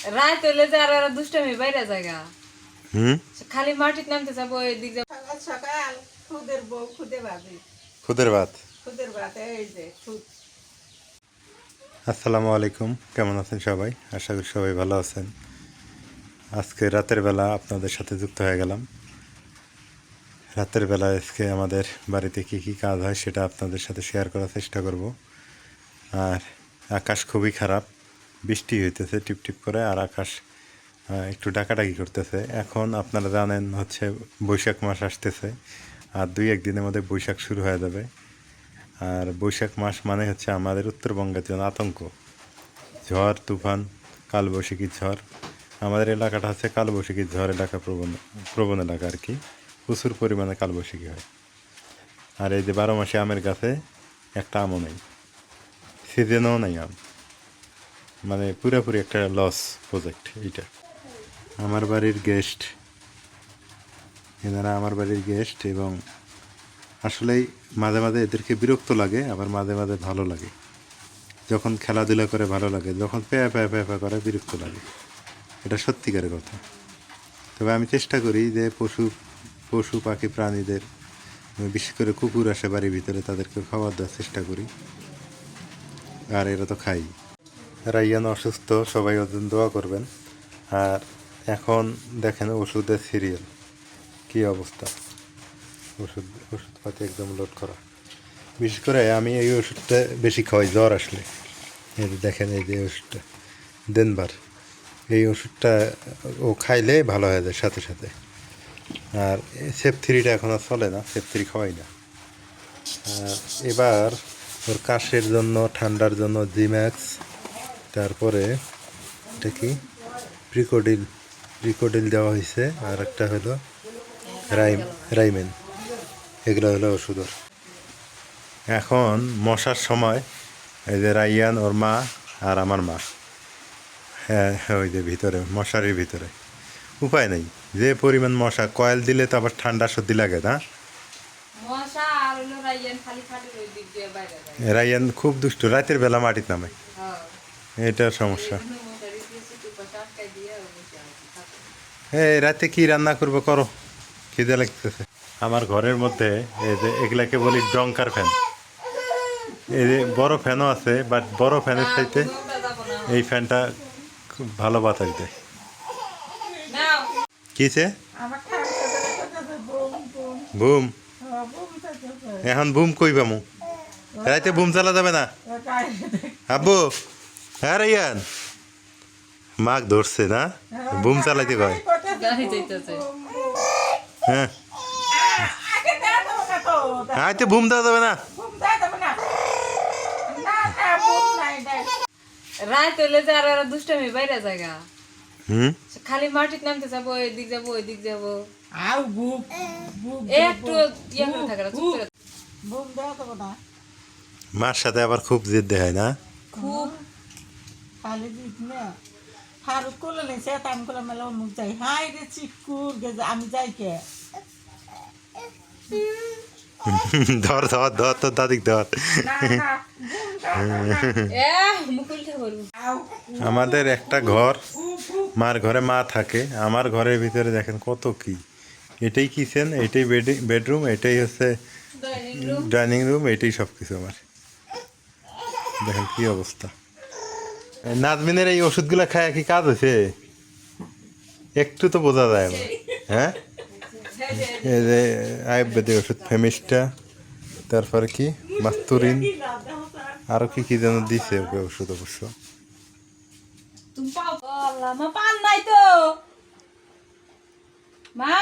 রাত হইলে যে আর দুষ্টামি বাইরে জায়গা হুম খালি মাটির নামতে যাবো এদিক যাবো। সকাল সকাল খুদের বউ খুদে ভাবি খুদের ভাত। খুদের ভাত এই যে খুদ। আসসালামু আলাইকুম, কেমন আছেন সবাই? আশা করি সবাই ভালো আছেন। আজকে রাতের বেলা আপনাদের সাথে যুক্ত হয়ে গেলাম। রাতের বেলা আজকে আমাদের বাড়িতে কী কী কাজ হয় সেটা আপনাদের সাথে শেয়ার করার চেষ্টা করব। আর আকাশ খুবই খারাপ, বৃষ্টি হইতেছে টিপটিপ করে, আর আকাশ একটু ডাকাডাকি করতেছে। এখন আপনারা জানেন হচ্ছে বৈশাখ মাস আসতেছে, আর 2-1 দিনের মধ্যে বৈশাখ শুরু হয়ে যাবে। আর বৈশাখ মাস মানে হচ্ছে আমাদের উত্তরবঙ্গের জন্য আতঙ্ক। ঝড় তুফান, কালবৈশাখী ঝড়। আমাদের এলাকাটা হচ্ছে কালবৈশাখী ঝড় এলাকা, প্রবণ এলাকা আর কি। প্রচুর পরিমাণে কালবৈশাখী হয়। আর এই যে 12 মাসে আমের গাছে একটা আমও নেই, সিজনেও নেই আম। মানে পুরোপুরি একটা লস প্রজেক্ট এইটা। আমার বাড়ির গেস্ট, এনারা আমার বাড়ির গেস্ট, এবং আসলেই মাঝে মাঝে এদেরকে বিরক্ত লাগে, আবার মাঝে মাঝে ভালো লাগে। যখন খেলাধুলা করে ভালো লাগে, যখন প্যাঁ প্যাঁ প্যাঁ প্যাঁ করে বিরক্ত লাগে। এটা সত্যিকারের কথা। তবে আমি চেষ্টা করি যে পশু পাখি প্রাণীদের, বিশেষ করে কুকুর আসে বাড়ির ভিতরে, তাদেরকে খাবার দেওয়ার চেষ্টা করি। আর এরা তো খাই। রাইয়ান অসুস্থ, সবাই ওর জন্য দোয়া করবেন। আর এখন দেখেন ওষুধের সিরিয়াল কী অবস্থা। ওষুধপাতি একদম লোড করা। বিশেষ করে আমি এই ওষুধটা বেশি খাওয়াই জ্বর আসলে। এই যে দেখেন, এই যে ওষুধটা দেনবার, এই ওষুধটা ও খাইলে ভালো হয়ে যায় সাথে সাথে। আর সেপ 3টা এখন আর চলে না, সেপ 3 খাওয়াই না। এবার ওর কাশের জন্য, ঠান্ডার জন্য জিম্যাক্স, তারপরে এটা কি প্রিকোডিল দেওয়া হয়েছে, আর একটা হলো রাইমেন। এগুলো হলো ওষুধ ওর। এখন মশার সময়, এই যে রাইয়ান, ওর মা আর আমার মা, হ্যাঁ ওই যে ভিতরে মশারির ভিতরে, উপায় নেই। যে পরিমাণ মশা, কয়েল দিলে তো আবার ঠান্ডা সর্দি লাগে না। মশা আর হলো রাইয়ান খালি খাটের ওই দিক দিয়ে বাইরে যায়। রাইয়ান খুব দুষ্ট, রাতের বেলা মাটিতে নামে, হ্যাঁ এটা সমস্যা। এই জন্য মশারি দিয়ে চুপি পাশে আটকাই দিয়ে ও বসে আছে, থাকে। এই রাতে কি রান্না করবো করো, খিদে লাগতেছে। আমার ঘরের মধ্যে এই যে এগুলাকে বলি ডঙ্কার ফ্যান। এই যে বড় ফ্যানও আছে, বাট বড় ফ্যানের চাইতে কোনোটা যাবো না। এই ফ্যানটা খুব ভালো বাতাস দেয়। নাও কিছে আমার ঠান্ডা ধরে করতেছে বুম বুম। বুম? বুম চাইতেছে। এখন বুম কই পামু? রাতে বুম চালা যাবে না আব্বু? হ্যাঁ রাইয়ান, মাগ ধরছে না, বুম চালাইতে কয়। গাড়ি যাইতেছে। হ্যাঁ আগে দেওয়া যাবে না তো। হাইতে বুম দেওয়া যাবে না। বুম দেওয়া যাবে না। না না বুম নাই দেয়। রাত হইলে যে আর দুষ্টামি বাইরে জায়গা হুম খালি মাটির নামতে যাবো এদিক যাবো ওইদিক যাবো। আউ বুম বুম একটু ইয়ে করে থাকে না, চুপ করে থাকে। বুম দেওয়া যাবে না। মার সাথে আবার খুব জেদ দেখায় না। খুব খালি দিস না। ফারুক করলে নেই সে টাইম করে মেলা মুখ যাই হাই রে চিকুর গেছে আমি যাই কে। ধর ধর ধর, তোর দাদিক ধর। না না বুম দেওয়া যাবে না। মুকুলটা বলবো। আউ আমাদের একটা ঘর, মার ঘরে মা থাকে, আমার ঘরের ভিতরে দেখেন কত কি। এটাই কিচেন, এটাই বেডরুম, এটাই হচ্ছে ডাইনিং রুম, এটাই সব কিছু আমার। দেখেন কি অবস্থা। এই নাজমিনের এই ওষুধগুলো খায় কি কাজ হয়েছে? একটু তো বোঝা যায় আমার। হ্যাঁ, এই যে আয়ুর্বেদিক ওষুধ ফেমিস্টা, তারপরে কি মাস্তুরিন, আরও কি কি যেন দিছে ওকে ওষুধ অবশ্য। তুমি পাও আল্লাহ মা পান নাই তো মা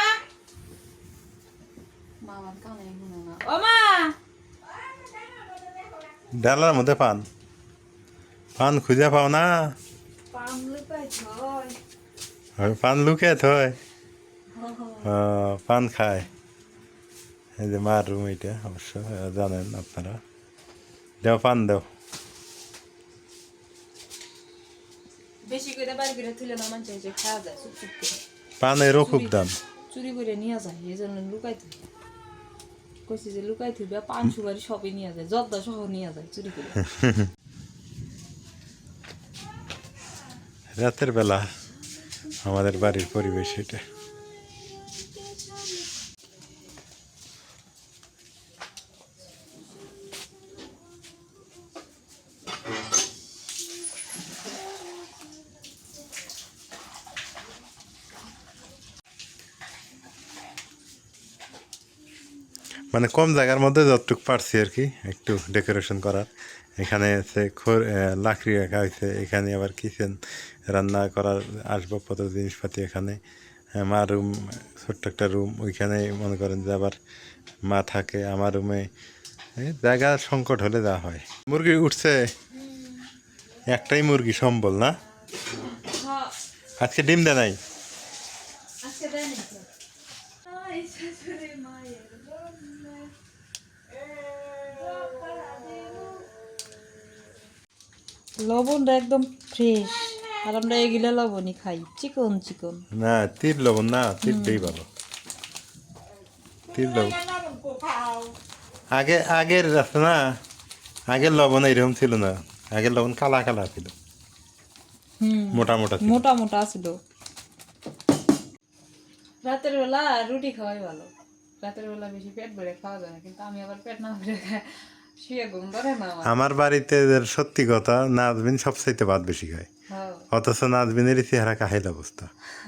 মামার কানে গুনো না ও মা ডালার মধ্যে পান, পান খুঁজে পাও না? পান লুকাই থয় পান লুকে থয়, পান খায়। এই যে মার রুম এইটা, অবশ্য জানেন আপনারা। দেও পান দেও। বেশি করে বাড়ি করে তুলে না মানুষ যে খাওয়া যায় চুপ চুপ করে পানেরও খুব দাম। চুরি করে নিয়ে যায় এই জন্য লুকাই থই কইছি যে লুকাই থইবে পান সুপারি সবই নিয়ে যায় জর্দা সহ নিয়ে যায় চুরি করে। রাতের বেলা আমাদের বাড়ির পরিবেশ এটা। মানে কম জায়গার মধ্যে যতটুকু পারছি আর কি একটু ডেকোরেশন করার। এখানে আছে লাকড়ি রাখা হয়েছে, এখানে আবার কিচেন রান্না করার আসবাবপত্র জিনিসপাতি, এখানে মা রুম, ছোট্ট একটা রুম, ওইখানে মনে করেন যে আবার মা থাকে। আমার রুমে জায়গা সংকট হলে যা হয়। মুরগি উঠছে, একটাই মুরগি সম্বল না, হ্যাঁ, আজকে ডিম দেয় নাই। আজকে দেয়নি তো। আই শাশুড়ি মায়ের বন্যা, লবণটা একদম ফ্রেশ, আর আমরা এগুলা লবণই খাই, চিকন চিকন। না তীর লবণ না, তীরটাই ভালো। তীর লবণ খাও আগের আছে না, আগের লবণ এরকম ছিল না, আগের লবণ কালা কালা ছিল, মোটা মোটা ছিল। মোটা মোটা ছিল। রাতের বেলা রুটি খাওয়াই ভালো, রাতের বেলা বেশি পেট ভরে খাওয়া যায় না, কিন্তু আমি আবার পেট না ভরে শুয়ে ঘুম ধরে না আমার। আমার বাড়িতে সত্যি কথা, নাজবিন সবচাইতে ভাত বেশি খায়, হ্যাঁ। অথচ নাজবিনের চেহারা কাহিল অবস্থা।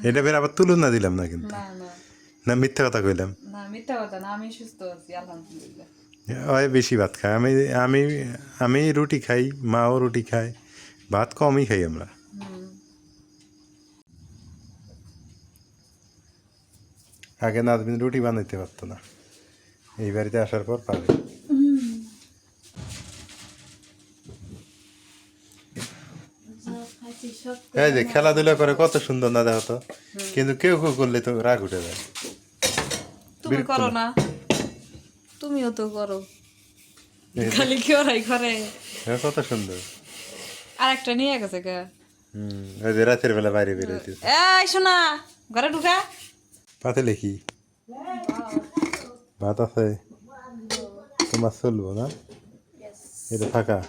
এটা বের আবার তুলনা দিলাম না কিন্তু, না না না মিথ্যা কথা কইলাম। না, মিথ্যা কথা না, আমি সুস্থ আছি আলহামদুলিল্লাহ। ওই বেশি ভাত খায়, আমি আমি রুটি খাই, মাও রুটি খায়, ভাত কমই খাই আমরা। আগে নাজবিন রুটি বানাইতে পারতো না, এই বাড়িতে আসার পর পারে। এই যে খেলাধুলা করে কত সুন্দর না দেখো তো, কিন্তু কেউ কেউ করলে তো রাগ উঠে যায়। তুমি করো না, তুমিও তো করো, খালি কি ওরাই করে। কত সুন্দর। আর একটা নিয়ে গেছে কে? ওই যে রাতের বেলা বাইরে বেরোতে এই শোনা, ঘরে ঢুকা। পাতে কি ভাত আছে তোমার, চলবো না এটা ফাঁকা।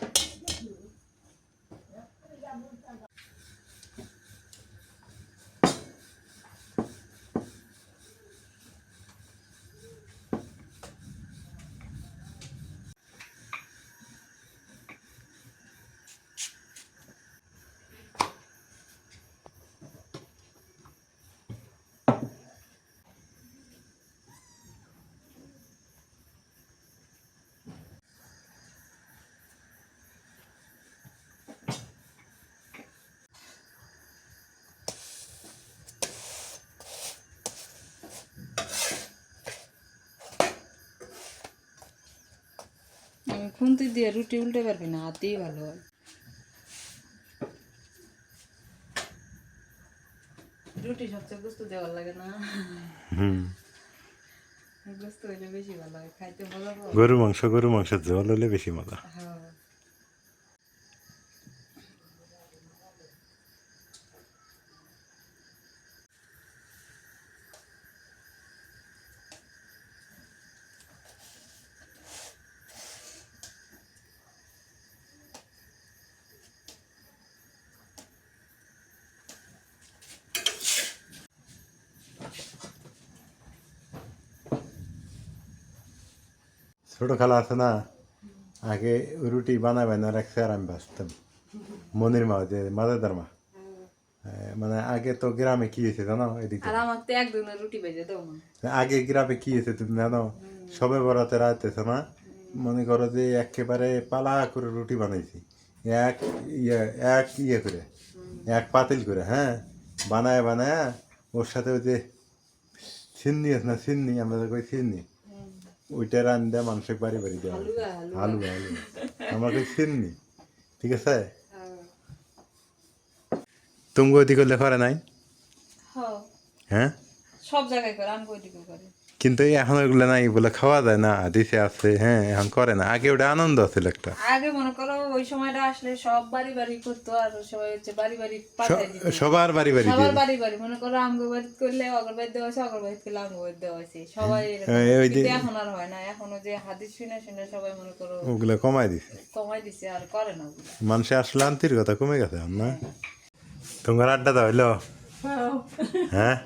খুন্তি দিয়ে রুটি উল্টে পারবি না, হাতেই ভালো হয়। রুটি সবচেয়ে গুস্ত দেওয়ার লাগে না, গুস্ত হইলে বেশি ভালো হয়, খাইতে ভালো হয়। গরু মাংসের ঝোল হলে বেশি মজা। হ্যাঁ। ছোট খালা আছে না, আগে রুটি বানাবে না রাখছে, আর আমি বাঁচতাম। মনির মা, যে মাদাদার মা, মানে আগে তো গ্রামে কি হয়েছে জানো, এদিকে আর আমার তো একদিনের রুটি ভেজে দাও না। আগে গ্রামে কি হয়েছে তুমি জানো, সবে বরাতে রাতেছে না, মনে করো যে একেবারে পালা করে রুটি বানাইছি, এক ইয়ে করে, এক পাতিল করে, হ্যাঁ, বানায় বানায় ওর সাথে ওই যে সিন্নি আছে না, সিন্নি আমরা কই সিন্নি, ওইটা রান দেয় মানুষের বাড়ি বাড়ি দেওয়া, হালুয়া আমার কই সিন্নি, ঠিক আছে। তুমি ওইদিকে করলে করে নাই, হ্যাঁ সব জায়গায় করে, আমি ওইদিকে করে। কিন্তু এখন ওইগুলো নাই, বলে খাওয়া যায় না, দিছে আছে, হ্যাঁ, এখন করে না। আগে ওটা আনন্দ আছিল একটা, আগে মনে করো ওই সময়টা আসলে সব বাড়ি বাড়ি করতো, আর সবাই হচ্ছে বাড়ি বাড়ি পাঠাই দিত, সবার বাড়ি বাড়ি সবার বাড়ি বাড়ি, মনে করো আমগো বাড়ি করলে অগরবাড়ি দেওয়া হয়েছে, অগরবাড়ি করলে আমগো বাড়ি দেওয়া হয়েছে, সবাই এরকম। কিন্তু এখন আর হয় না, এখন ওই যে হাদিস শুনে শুনে সবাই মনে করো ওগুলো কমাই দিছে, কমাই দিছে, আর করে না ওগুলো। মানুষের আসলে আন্তরিকতা কমে গেছে এখন না। তোমার আড্ডা দাও হইলো হ্যাঁ হ্যাঁ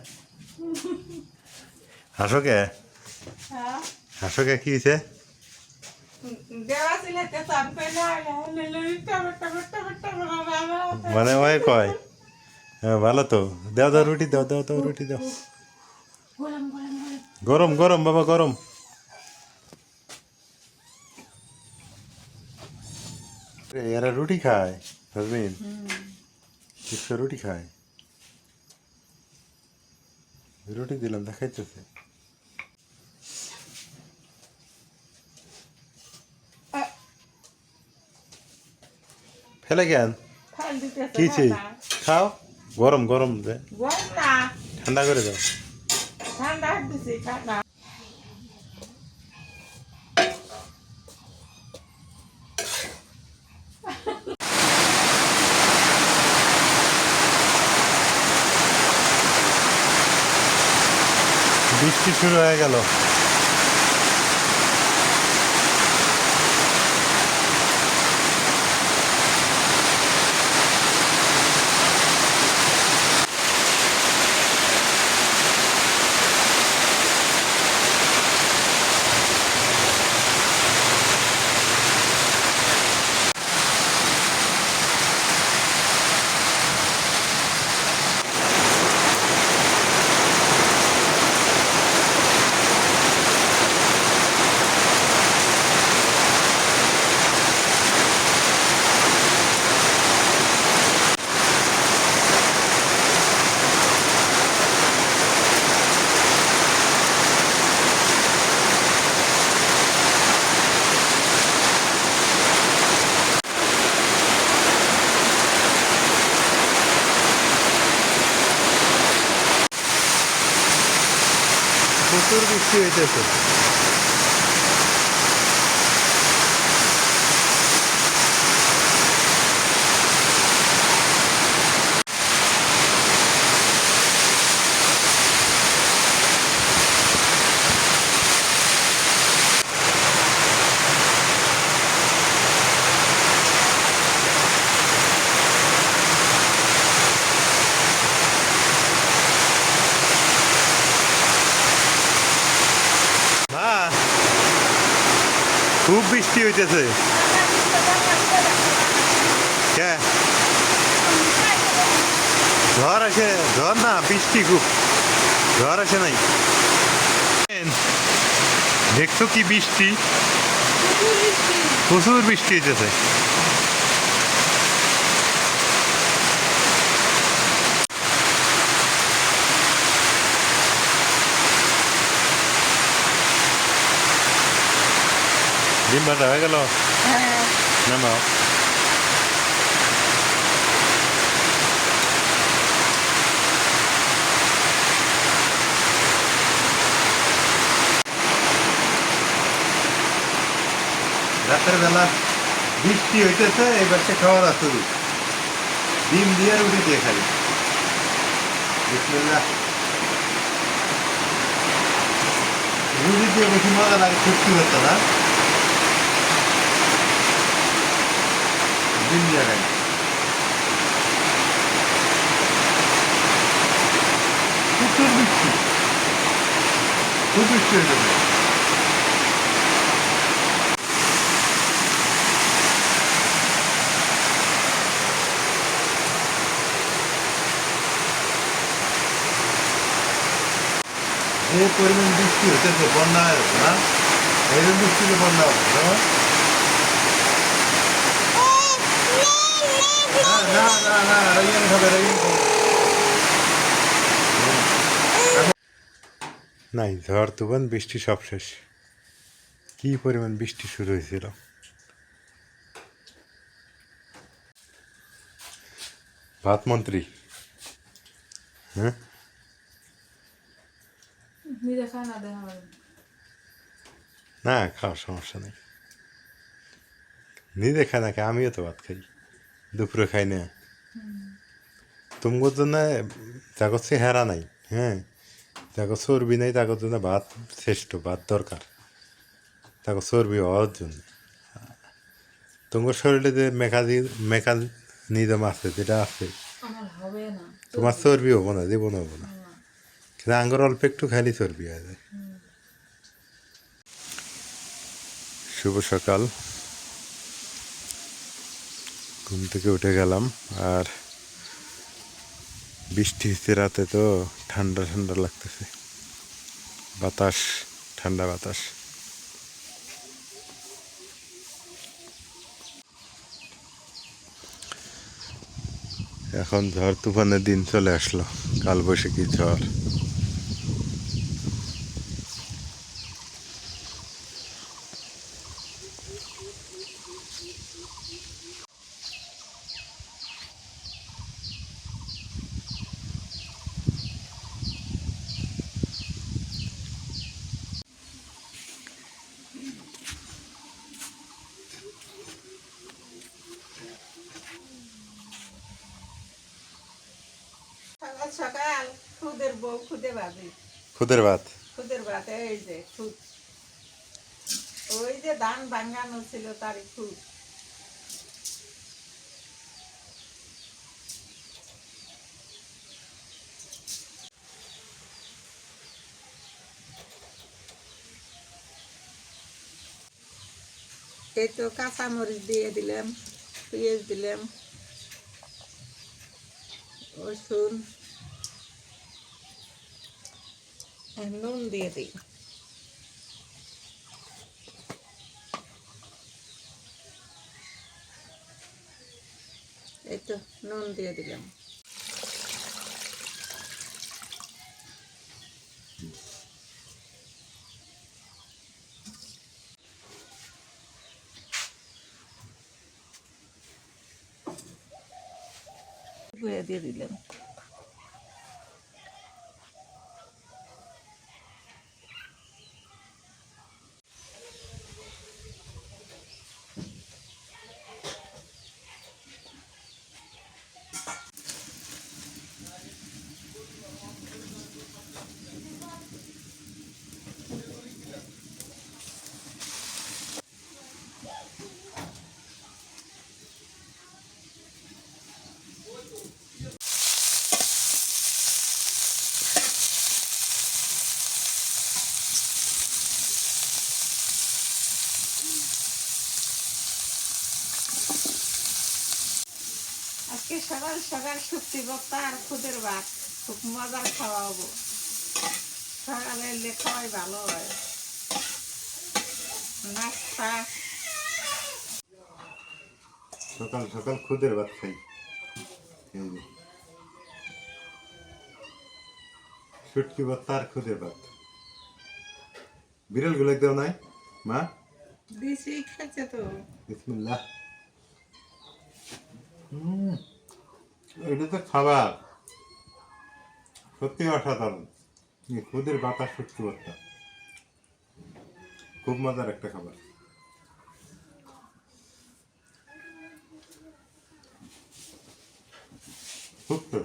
হাসো কে হ্যাঁ হাসো কে কি হয়েছে দেওয়া ছিল তে চান পেলে টমেটো মানে ওই কয় হ্যাঁ ভালো তো দাও দাও রুটি দাও দাও দাও রুটি দাও গরম গরম গরম গরম গরম বাবা গরম এরা রুটি খায় হাজমিন কিসে রুটি খায় রুটি দিলাম দেখাইতেছে ফেলে কেন ফাল দিতেছে কিছি খাও গরম গরম দে গরম না ঠান্ডা করে দাও ঠান্ডা দিছি ঠান্ডা বৃষ্টি শুরু হয়ে গেল প্রচুর বৃষ্টি হইতেছে মা খুব বৃষ্টি হইতেছে কে ঝড় আসে ঝড় না বৃষ্টি খুব ঝড় আসে নাই দেখছো কি বৃষ্টি প্রচুর বৃষ্টি হইতেছে ডিম ভাজা হয়ে গেল হ্যাঁ নামাও রাতের বেলা বৃষ্টি হইতেছে এবার সে খাওয়া দাওয়া শুরু ডিম দিয়ে রুটি দিয়ে খাই বিসমিল্লাহ রুটি দিয়ে বেশি মজা লাগে খুশি হতো না ডিম দিয়ে খাই প্রচুর বৃষ্টি খুব বৃষ্টি হইতেছে এই পরিমাণ বৃষ্টি হতেছে বন্যা হয়ে যাচ্ছে না এইরকম বৃষ্টিতে বন্যা হবে না না না রাইয়ান খাবে রাইয়ান খাবে নাই ঝড় তুফান বৃষ্টি সব শেষ কি পরিমাণ বৃষ্টি শুরু হয়েছিল ভাত মন্ত্রী হ্যাঁ নিজে খায় না দেখা না খাওয়ার সমস্যা নেই নিজে খাই না খাই আমিও তো ভাত খাই দুপুরে খাই না তোমার জন্য তাকে চেহারা নাই হ্যাঁ তাকে চর্বি নাই তাকে জন্য ভাত শ্রেষ্ঠ ভাত দরকার তাকে চর্বি হওয়ার জন্য তোমার শরীরে যে মেকানিজম আছে যেটা আছে আমার হবে না। তোমার চর্বি হবো না, জীবন হবো না, কিন্তু আঙ্গুর অল্প একটু খালি চর্বি হয়ে যায়। শুভ সকাল, ঘুম থেকে উঠে গেলাম, আর বৃষ্টি হচ্ছে রাতে, তো ঠান্ডা ঠান্ডা লাগতেছে, বাতাস, ঠান্ডা বাতাস। এখন ঝড় তুফানের দিন চলে আসলো, কাল বৈশাখী ঝড়। সকাল সকাল খুদের বউ খুদে বাজে, খুদের ভাত। খুদের ভাত, এই যে খুদ, ওই যে ধান ভাঙানো ছিল তারই খুদ। এই তো কাঁচামরিচ দিয়ে দিলাম, পেঁয়াজ দিলাম, রসুন, আর নুন দিয়ে দিই। এই তো নুন দিয়ে দিলাম। দিয়ে দিলাম। আজকে সকাল সকাল শুক্তি ভর্তা আর খুদের ভাত, খুব মজার খাওয়া হবো। সকালে এলে খাওয়াই ভালো হয়, নাস্তা। সকাল সকাল খুদের ভাত খাই, এই যে শুটকি ভর্তা আর খুদের ভাত। বিড়াল গুলো দেও নাই মা? দিছি, খেয়েছে তো। বিসমিল্লাহ। এটা তো খাবার সত্যি অসাধারণ। এই খুদের ভাত আর শুটকি ভর্তা খুব মজার একটা খাবার। খুব তো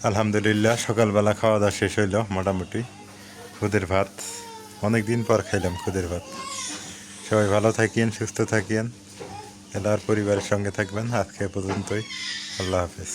আলহামদুলিল্লাহ, সকালবেলা খাওয়া দাওয়া শেষ হইল মোটামুটি। খুদের ভাত, অনেক দিন পর খাইলাম খুদের ভাত। সবাই ভালো থাকিয়েন, সুস্থ থাকিয়েন, এলার পরিবারের সঙ্গে থাকবেন। আজকে পর্যন্তই, আল্লাহ হাফেজ।